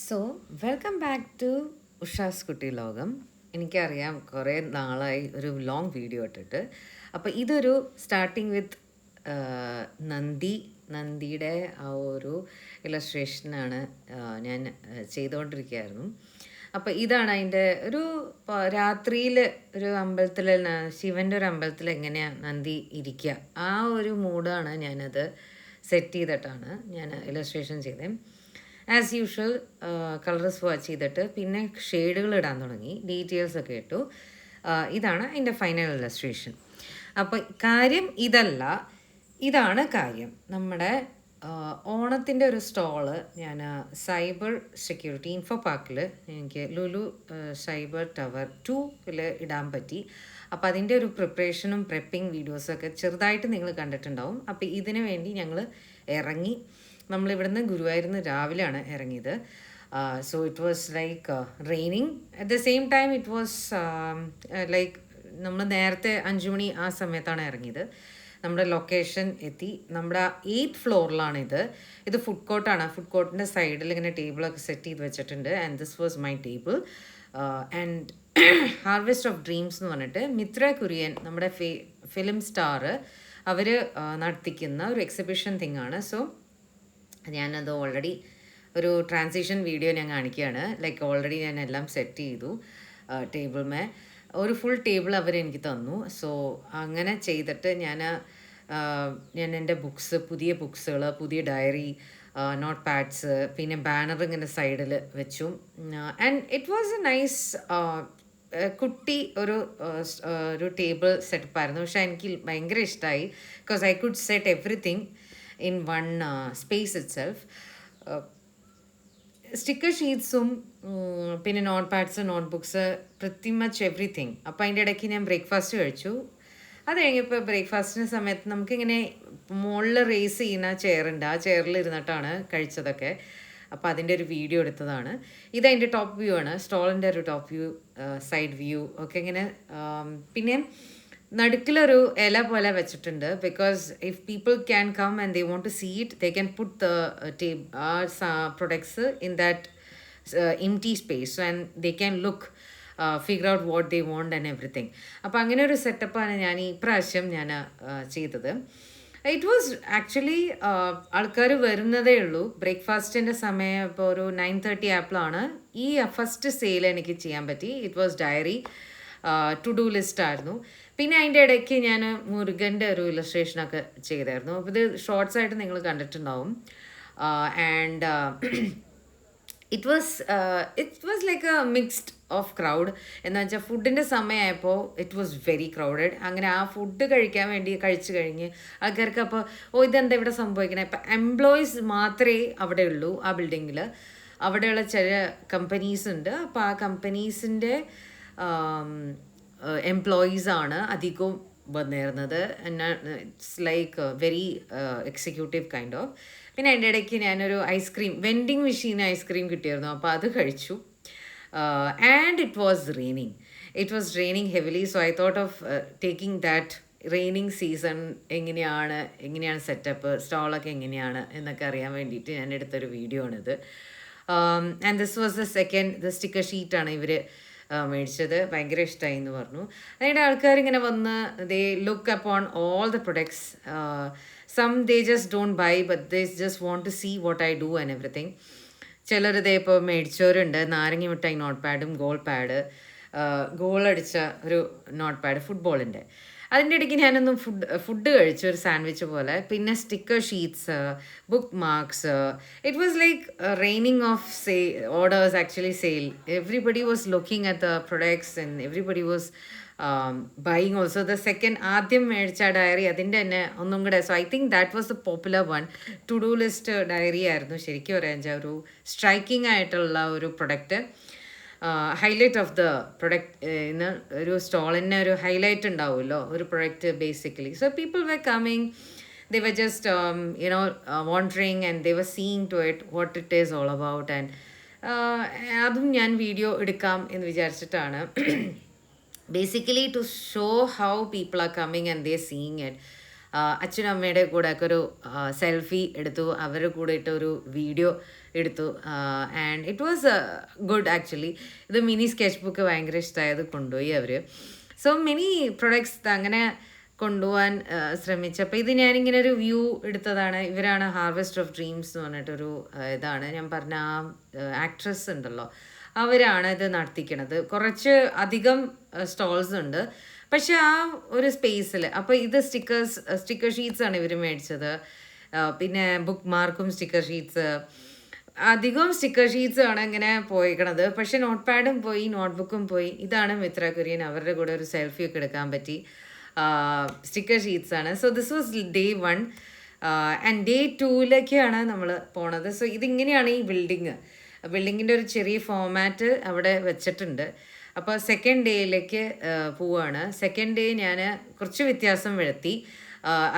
So welcome back to ഉഷാസ് കുട്ടി ലോകം. എനിക്കറിയാം കുറേ നാളായി ഒരു ലോങ് വീഡിയോ ഇട്ടിട്ട്. അപ്പോൾ ഇതൊരു സ്റ്റാർട്ടിങ് വിത്ത് നന്ദിയുടെ ആ ഒരു ഇലസ്ട്രേഷനാണ് ഞാൻ ചെയ്തുകൊണ്ടിരിക്കുകയായിരുന്നു. അപ്പോൾ ഇതാണ് അതിൻ്റെ ഒരു രാത്രിയിൽ ഒരു അമ്പലത്തിൽ, ശിവൻ്റെ ഒരു അമ്പലത്തിൽ എങ്ങനെയാണ് നന്ദി ഇരിക്കുക, ആ ഒരു മൂഡാണ് ഞാനത് സെറ്റ് ചെയ്തിട്ടാണ് ഞാൻ ഇലസ്ട്രേഷൻ ചെയ്തത്. ആസ് യൂഷ്വൽ കളർ സ്വാച്ച് ചെയ്തിട്ട് പിന്നെ ഷെയ്ഡുകൾ ഇടാൻ തുടങ്ങി, ഡീറ്റെയിൽസൊക്കെ ഇട്ടു. ഇതാണ് അതിൻ്റെ ഫൈനൽ ഇലസ്ട്രേഷൻ. അപ്പോൾ കാര്യം ഇതല്ല, ഇതാണ് കാര്യം. നമ്മുടെ ഓണത്തിൻ്റെ ഒരു സ്റ്റോള് ഞാൻ സൈബർ സെക്യൂരിറ്റി ഇൻഫോപാർക്കിൽ എനിക്ക് ലുലു സൈബർ ടവർ 2 ഇടാൻ പറ്റി. അപ്പോൾ അതിൻ്റെ ഒരു പ്രിപ്പറേഷനും പ്രെപ്പിംഗ് വീഡിയോസൊക്കെ ചെറുതായിട്ട് നിങ്ങൾ കണ്ടിട്ടുണ്ടാവും. അപ്പോൾ ഇതിനു വേണ്ടി ഞങ്ങൾ ഇറങ്ങി. നമ്മളിവിടുന്ന് ഗുരുവായൂരിന്ന് രാവിലെയാണ് ഇറങ്ങിയത്. So it was like raining. At the same time it was like നമ്മൾ നേരത്തെ 5 മണി ആ സമയത്താണ് ഇറങ്ങിയത്. നമ്മുടെ ലൊക്കേഷൻ എത്തി. നമ്മുടെ 8th ഫ്ലോറിലാണിത്. ഇത് ഫുഡ് കോർട്ടാണ്. ഫുഡ് കോർട്ടിൻ്റെ സൈഡിൽ ഇങ്ങനെ ടേബിളൊക്കെ സെറ്റ് ചെയ്ത് വെച്ചിട്ടുണ്ട്. And this was my table. And harvest of dreams എന്ന് പറഞ്ഞിട്ട് മിത്ര കുര്യൻ, നമ്മുടെ ഫിലിം സ്റ്റാർ, അവർ നടത്തിക്കുന്ന ഒരു എക്സിബിഷൻ തിങ്ങാണ്. സോ ഞാനത് ഓൾറെഡി ഒരു ട്രാൻസിഷൻ വീഡിയോ ഞാൻ കാണിക്കുകയാണ്. ലൈക്ക് ഓൾറെഡി ഞാൻ എല്ലാം സെറ്റ് ചെയ്തു. ടേബിൾമേ ഒരു ഫുൾ ടേബിൾ അവരെനിക്ക് തന്നു. സോ അങ്ങനെ ചെയ്തിട്ട് ഞാൻ എൻ്റെ ബുക്സ്, പുതിയ ബുക്സുകൾ, പുതിയ ഡയറി, നോട്ട് പാഡ്സ്, പിന്നെ ബാനർ ഇങ്ങനെ സൈഡിൽ വെച്ചു. And it was a nice കുട്ടി ഒരു ടേബിൾ സെറ്റപ്പായിരുന്നു. പക്ഷേ എനിക്ക് ഭയങ്കര ഇഷ്ടമായി. Because I could set everything in one space itself. Sticker ഷീറ്റ്സും പിന്നെ note pads, note books, pretty much everything. അപ്പോൾ അതിൻ്റെ ഇടയ്ക്ക് ഞാൻ ബ്രേക്ക്ഫാസ്റ്റ് കഴിച്ചു. അത് കഴിഞ്ഞപ്പോൾ ബ്രേക്ക്ഫാസ്റ്റിന് സമയത്ത് നമുക്കിങ്ങനെ മുകളിൽ റേസ് ചെയ്യുന്ന ചെയറുണ്ട്, ആ ചെയറിൽ ഇരുന്നിട്ടാണ് കഴിച്ചതൊക്കെ. അപ്പോൾ അതിൻ്റെ ഒരു വീഡിയോ എടുത്തതാണ്. ഇതതിൻ്റെ ടോപ്പ് വ്യൂ ആണ്, സ്റ്റോളിൻ്റെ ഒരു ടോപ്പ് വ്യൂ, സൈഡ് വ്യൂ ഒക്കെ ഇങ്ങനെ. പിന്നെ നടുക്കിലൊരു ഇല പോലെ വെച്ചിട്ടുണ്ട്. Because if people can come and they want to see it, they can put the products in that empty space and they can look, figure out what they want and everything. അപ്പോൾ അങ്ങനെ ഒരു സെറ്റപ്പാണ് ഞാൻ ഈ പ്രാവശ്യം ഞാൻ ചെയ്തത്. It was actually ആൾക്കാർ വരുന്നതേ ഉള്ളൂ. ബ്രേക്ക്ഫാസ്റ്റിൻ്റെ സമയം ഇപ്പോൾ ഒരു 9:30 ആയപ്പോഴാണ് ഈ ഫസ്റ്റ് സെയിൽ എനിക്ക് ചെയ്യാൻ പറ്റി. It was diary, to do list ആയിരുന്നു. പിന്നെ അതിൻ്റെ ഇടയ്ക്ക് ഞാൻ മുരുകൻ്റെ ഒരു ഇലസ്ട്രേഷനൊക്കെ ചെയ്തായിരുന്നു. അപ്പോൾ ഇത് ഷോർട്സ് ആയിട്ട് നിങ്ങൾ കണ്ടിട്ടുണ്ടാവും. And it was like A mixed of crowd. എന്ന് വെച്ചാൽ ഫുഡിൻ്റെ സമയമായപ്പോൾ ഇറ്റ് വാസ് വെരി ക്രൗഡഡ്. അങ്ങനെ ആ ഫുഡ് കഴിക്കാൻ വേണ്ടി കഴിച്ചു കഴിഞ്ഞ് ആൾക്കാർക്ക് അപ്പോൾ ഇതെന്താ ഇവിടെ സംഭവിക്കണേ. ഇപ്പം എംപ്ലോയീസ് മാത്രമേ അവിടെ ഉള്ളൂ ആ ബിൽഡിങ്ങിൽ. അവിടെയുള്ള ചില കമ്പനീസ് ഉണ്ട്. അപ്പോൾ ആ കമ്പനീസിൻ്റെ എംപ്ലോയീസാണ് അധികവും വന്നിരുന്നത്. It's like very executive kind of. പിന്നെ എൻ്റെ ഇടയ്ക്ക് ഞാനൊരു വെൻഡിങ് മെഷീൻ ഐസ്ക്രീം കിട്ടിയിരുന്നു. അപ്പോൾ അത് കഴിച്ചു. And it was raining heavily. So I thought of taking that raining season എങ്ങനെയാണ് സെറ്റപ്പ്, സ്റ്റോളൊക്കെ എങ്ങനെയാണ് എന്നൊക്കെ അറിയാൻ വേണ്ടിയിട്ട് ഞാൻ എടുത്തൊരു വീഡിയോ ആണിത്. And this was the sticker ഷീറ്റാണ് ഇവർ മേടിച്ചത്. ഭയങ്കര ഇഷ്ടമായി എന്ന് പറഞ്ഞു. അതിൻ്റെ ആൾക്കാരിങ്ങനെ വന്ന് they look upon all the products. Some they just don't buy, but they just want to see what I do and everything. ചിലർ ഇതേ ഇപ്പോൾ മേടിച്ചവരുണ്ട്. നാരങ്ങ മിഠായി നോട്ട് പാഡും ഗോൾ അടിച്ച ഒരു നോട്ട് പാഡ് ഫുട്ബോളിൻ്റെ. അതിൻ്റെ ഇടയ്ക്ക് ഞാനൊന്നും ഫുഡ് കഴിച്ചു, ഒരു സാൻഡ്വിച്ച് പോലെ. പിന്നെ sticker sheets, bookmarks. It was like raining of orders, actually sale. Everybody was looking at the products and everybody was buying also. The second ആദ്യം മേടിച്ച ഡയറി അതിൻ്റെ തന്നെ ഒന്നും കൂടെ. So I think that was the popular one. To do list diary ആയിരുന്നു ശരിക്കും പറയാൻ. ഒരു സ്ട്രൈക്കിംഗ് ആയിട്ടുള്ള ഒരു product, highlight of the product. ഇന്ന് ഒരു സ്റ്റോളിന് ഒരു ഹൈലൈറ്റ് ഉണ്ടാവുമല്ലോ ഒരു product basically. So people were coming, they were just wandering and they were seeing to it what it is all about. And അതും ഞാൻ വീഡിയോ എടുക്കാം എന്ന് വിചാരിച്ചിട്ടാണ്. Basically to show how people are coming and they seeing it. അച്ഛനും അമ്മയുടെ കൂടെ ഒക്കെ ഒരു സെൽഫി എടുത്തു. അവരുടെ കൂടെ ഇട്ട ഒരു വീഡിയോ എടുത്തു. And it was good actually. ഇത് മിനി സ്കെച്ച് ബുക്ക് ഭയങ്കര ഇഷ്ടമായത് കൊണ്ടുപോയി അവർ. സോ മെനി പ്രൊഡക്ട്സ് അങ്ങനെ കൊണ്ടുപോകാൻ ശ്രമിച്ചപ്പോൾ ഇത് ഞാനിങ്ങനെ ഒരു വ്യൂ എടുത്തതാണ്. ഇവരാണ് ഹാർവെസ്റ്റ് ഓഫ് ഡ്രീംസ് എന്ന് പറഞ്ഞിട്ടൊരു ഇതാണ് ഞാൻ പറഞ്ഞ ആ ആക്ട്രസ് ഉണ്ടല്ലോ, അവരാണ് ഇത് നടത്തിക്കണത്. കുറച്ച് അധികം സ്റ്റോൾസ് ഉണ്ട്, പക്ഷെ ആ ഒരു സ്പേസിൽ. അപ്പോൾ ഇത് സ്റ്റിക്കർ ഷീറ്റ്സ് ആണ് ഇവർ മേടിച്ചത്. പിന്നെ ബുക്ക് മാർക്കും സ്റ്റിക്കർ ഷീറ്റ്സ്, അധികം സ്റ്റിക്കർ ഷീറ്റ്സ് ആണ് ഇങ്ങനെ പോയിക്കണത്. പക്ഷെ നോട്ട് പാഡും പോയി, നോട്ട്ബുക്കും പോയി. ഇതാണ് മിത്ര കുര്യൻ, അവരുടെ കൂടെ ഒരു സെൽഫി ഒക്കെ എടുക്കാൻ പറ്റി. സ്റ്റിക്കർ ഷീറ്റ്സ് ആണ്. So this was day 1 and day 2ലേക്കാണ് നമ്മൾ പോണത്. സോ ഇതിങ്ങനെയാണ് ഈ ബിൽഡിങ്ങിൻ്റെ ഒരു ചെറിയ ഫോമാറ്റ് അവിടെ വെച്ചിട്ടുണ്ട്. അപ്പോൾ സെക്കൻഡ് ഡേയിലേക്ക് പോവുകയാണ്. സെക്കൻഡ് ഡേ ഞാൻ കുറച്ച് വ്യത്യാസം വരുത്തി,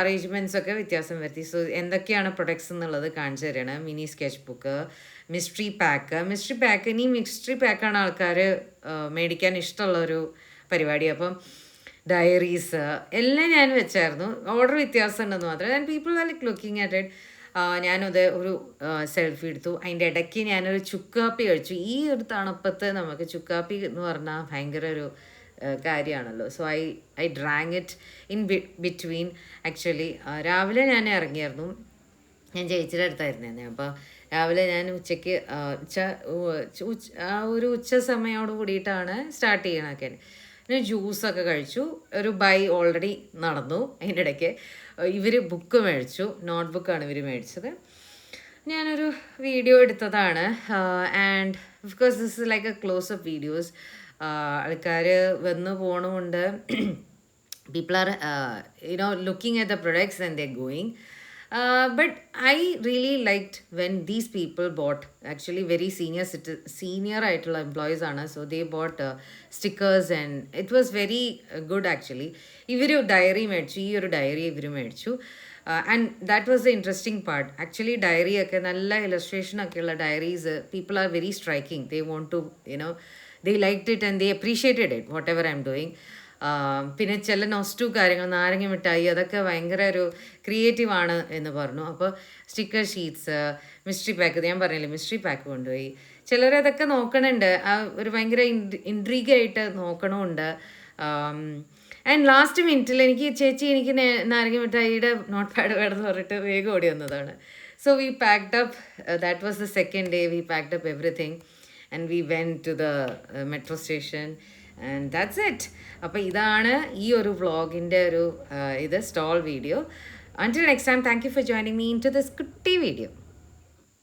അറേഞ്ച്മെൻറ്റ്സ് ഒക്കെ വ്യത്യാസം വരുത്തി. സോ എന്തൊക്കെയാണ് പ്രൊഡക്ട്സ് എന്നുള്ളത് കാണിച്ചു തരികയാണ്. Mini sketchbook, mystery pack. ഇനി മിസ്റ്ററി പാക്കാണ് ആൾക്കാർ മേടിക്കാൻ ഇഷ്ടമുള്ളൊരു പരിപാടി. അപ്പം ഡയറീസ് എല്ലാം ഞാൻ വെച്ചായിരുന്നു. ഓർഡർ വ്യത്യാസം ഉണ്ടെന്ന് മാത്രമേ. And people are like looking at it. ഞാനത് ഒരു സെൽഫി എടുത്തു. അതിൻ്റെ ഇടയ്ക്ക് ഞാനൊരു ചുക്കാപ്പി കഴിച്ചു. ഈ ഒരു തണുപ്പത്ത് നമുക്ക് ചുക്കാപ്പി എന്ന് പറഞ്ഞാൽ ഭയങ്കര ഒരു കാര്യമാണല്ലോ. So I drank it in between. Actually രാവിലെ ഞാൻ ഇറങ്ങിയായിരുന്നു, ഞാൻ ചേച്ചിയുടെ അടുത്തായിരുന്നേ. അപ്പോൾ രാവിലെ ഞാൻ ഉച്ചയ്ക്ക് ഒരു ഉച്ച സമയോട് കൂടിയിട്ടാണ് സ്റ്റാർട്ട് ചെയ്യണമൊക്കെ. പിന്നെ ജ്യൂസൊക്കെ കഴിച്ചു. ഒരു ബൈ ഓൾറെഡി നടന്നു. അതിൻ്റെ ഇടയ്ക്ക് ഇവർ ബുക്ക് മേടിച്ചു. നോട്ട് ബുക്കാണ് ഇവർ മേടിച്ചത്. ഞാനൊരു വീഡിയോ എടുത്തതാണ്. And of course this is like A close up videos. ആൾക്കാർ വന്ന് പോകണമുണ്ട്. people are looking at the products and they're going. But I really liked when these people bought, actually very senior ആയിട്ടുള്ള employees ആണ്. So they bought stickers and it was very good actually. ഇവർ diary മേടിച്ചു. ഈ ഒരു diary ഇവർ മേടിച്ചു. And that was the interesting part. Actually diary ഒക്കെ നല്ല ഇലസ്ട്രേഷൻ ഒക്കെയുള്ള diaries people are very striking. They want to, they liked it and they appreciated it, whatever I'm doing. പിന്നെ ചില നൊസ്റ്റു കാര്യങ്ങൾ, നാരങ്ങ മിഠായി, അതൊക്കെ ഭയങ്കര ഒരു ക്രിയേറ്റീവാണ് എന്ന് പറഞ്ഞു. അപ്പോൾ സ്റ്റിക്കർ ഷീറ്റ്സ്, മിസ്റ്ററി പാക്ക്, ഞാൻ പറഞ്ഞില്ലേ മിസ്റ്ററി പാക്ക് കൊണ്ടുപോയി. ചിലരതൊക്കെ നോക്കണുണ്ട്, ഒരു ഭയങ്കര ഇൻട്രീഗായിട്ട് നോക്കണമുണ്ട്. ആൻഡ് ലാസ്റ്റ് മിനിറ്റിൽ എനിക്ക് നാരങ്ങ മിഠായിയുടെ നോട്ട് പാഡ് വേണമെന്ന് പറഞ്ഞിട്ട് വേഗം ഓടി വന്നതാണ്. So we packed up. That was the second day. We packed up everything and we went to the metro station. And that's it. അപ്പോൾ ഇതാണ് ഈ ഒരു വ്ളോഗിൻ്റെ ഒരു stall video. Until next time, thank you for joining me into this കുട്ടി video.